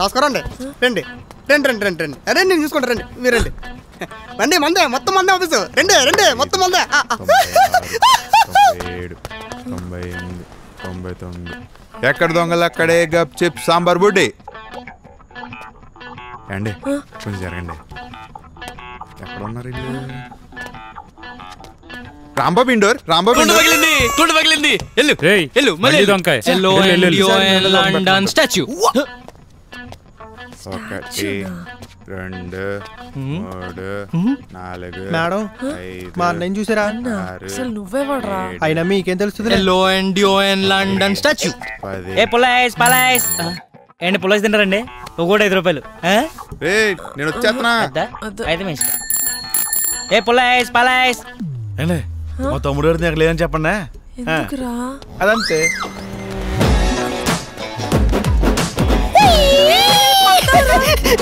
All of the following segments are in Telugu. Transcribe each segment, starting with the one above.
రాసుకోరండి. రండి రండి రండి రండి రండి రండి నేను చూసుకుంటా. రండి మీరు రండి. రండి మందే మొత్తం మందే ఆఫీసు. రండి రండి మొత్తం మందే. 97, 98, 99. ఎక్కడ దొంగలు అక్కడే గప్ చిప్ సాంబార్ బుడ్డి. అండి కొంచెం జరగండి. ఎక్కడ ఉన్నారు రాంబాబు ఇండోర్. రాంబాబు తుండు పగిలింది. ఎల్లు ఎల్లు మళ్ళీ దొంకాయ. London statue. 1 2 3 4 మేడం మా అన్నయ్య చూసారా? అసలు నువ్వే వాడరా? అయినా మీకేం తెలుస్తుంది? London statue. 10. ఏ పులాయిస్ పలాయిస్ ఏంటి పులాయిస్ తింటారండి? ఒకటి 5 రూపాయలు. నేను వచ్చేస్తున్నా. అయితే మీ ఇష్టం. ఏ పులాయిస్ పలాయిస్ మా తమ్ముడు గారు నాకు లేదని చెప్పండి. అదంతే.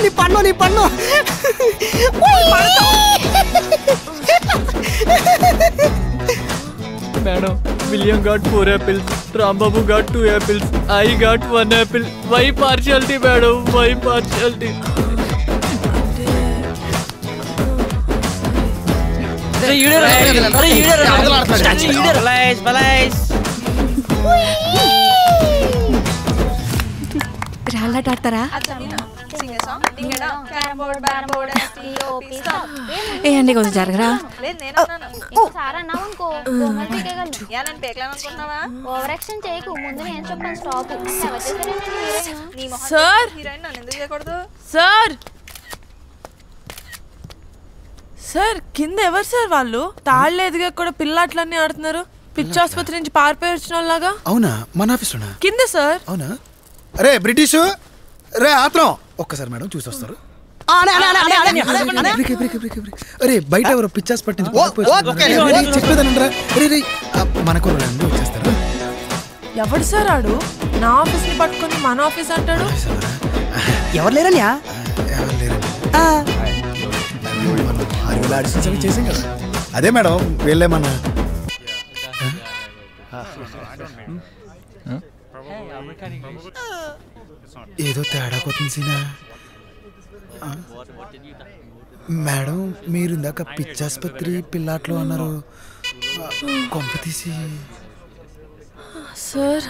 నీ పన్ను నీ పన్ను. Madam William got 4 apples, Rambabu got 2 apples, I got 1 apple. Why partiality madam? Why partiality? రాళ్ళాట ఆడతారా? ఏ అండి కొంచెం జరగరా. సార్ కింద ఎవరు సార్ వాళ్ళు? తాళ్ళు ఎదిగా కూడా పిల్లాట్లన్నీ ఆడుతున్నారు. పిచ్చి ఆసుపత్రి నుంచి పారిపోయి వచ్చిన వాళ్ళగా. అవునా? మన ఆఫీస్లోనా? కింద సార్. అవునా? అరే బ్రిటిష్ రే ఆత్రం ఒక్కసారి మేడం చూసి వస్తారు. అరే బయట ఎవరో పిచ్చాస్ పట్టించి చెప్పేదానంటారా? మనకు వచ్చేస్తారా? ఎవడు సార్ ఆడు? నా ఆఫీస్ ని పట్టుకొని మన ఆఫీస్ అంటాడు. ఎవరు లేరన్యా? ఎవరు లేరండి. చేసాం కదా. అదే మేడం వీళ్ళేమన్నా ఏదో తేడా కొత్త సీనా. మేడం మీరు ఇందాక పిచ్చాసుపత్రి పిల్లాట్లో అన్నారు. కొంప తీసి సార్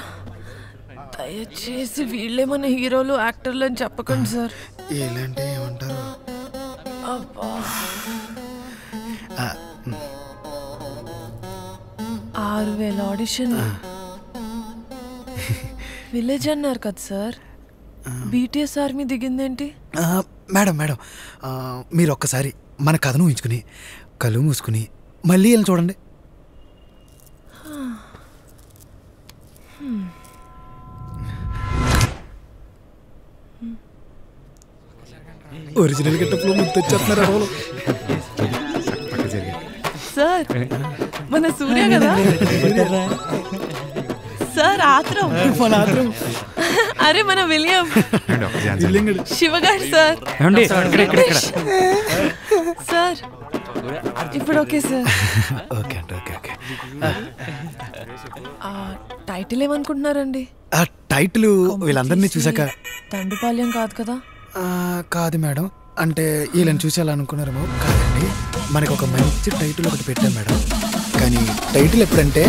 దయచేసి వీళ్ళేమన్నా హీరోలు యాక్టర్లు అని చెప్పకండి సార్. ఎలాంటి ఏమంటారు? 6000 ఆడిషన్. విలేజ్ అన్నారు కదా సార్. BTS ఆర్మీ దిగిందేంటి? మేడం మేడం మీరు ఒక్కసారి మన కథను ఊహించుకుని కళ్ళు మూసుకుని మళ్ళీ వెళ్ళి చూడండి. ఒరిజినల్ గెటప్లో ముద్దొచ్చేస్తున్నారు సార్. మన సూర్య కదా సార్? ఆత్రం. అరే మన విలియం శివగాడు సార్. సార్ ఇప్పుడు okay sir. Okay okay okay. Title ఏమనుకుంటున్నారండి? ఆ టైటిల్ వీళ్ళందరినీ చూసాక దండుపాల్యం కాదు కదా? కాదు మేడం. అంటే వీళ్ళని చూసేయాలనుకున్నారేమో. కాదండి, మనకు ఒక మంచి టైటిల్ ఒకటి పెట్టాం మేడం. కానీ టైటిల్ ఎప్పుడంటే